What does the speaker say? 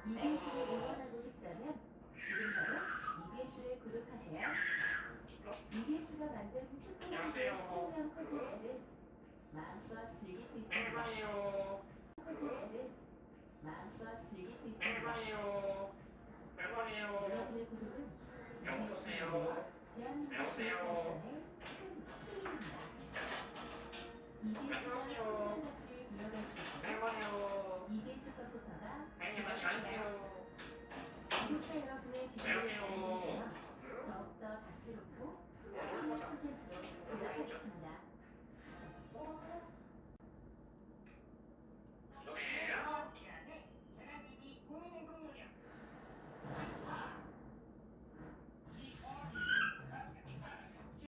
EBS를 응원하고 싶다면 지금 바로 EBS를 구독하세요. EBS가 만든 축구 안녕하세요. 프리미엄 콘텐츠를 마음껏 즐길 수 있습니다. 해봐요. 콘텐츠를 마음껏 즐길 수 있습니다. 해봐요. 해봐요. 여러분의 구독은 여보세요. 대한민국 여보세요. 발전에 큰 힘입니다. EBS가 여보세요. 소중한 가치를 이어갈 수 있도록 해봐요. EBS 서포터가 안녕하세요. 안녕하세요. 구독자 여러분의 지지를 안녕하세요. 받으면서 더욱더 다채롭고 풍부한 콘텐츠로 보답하겠습니다.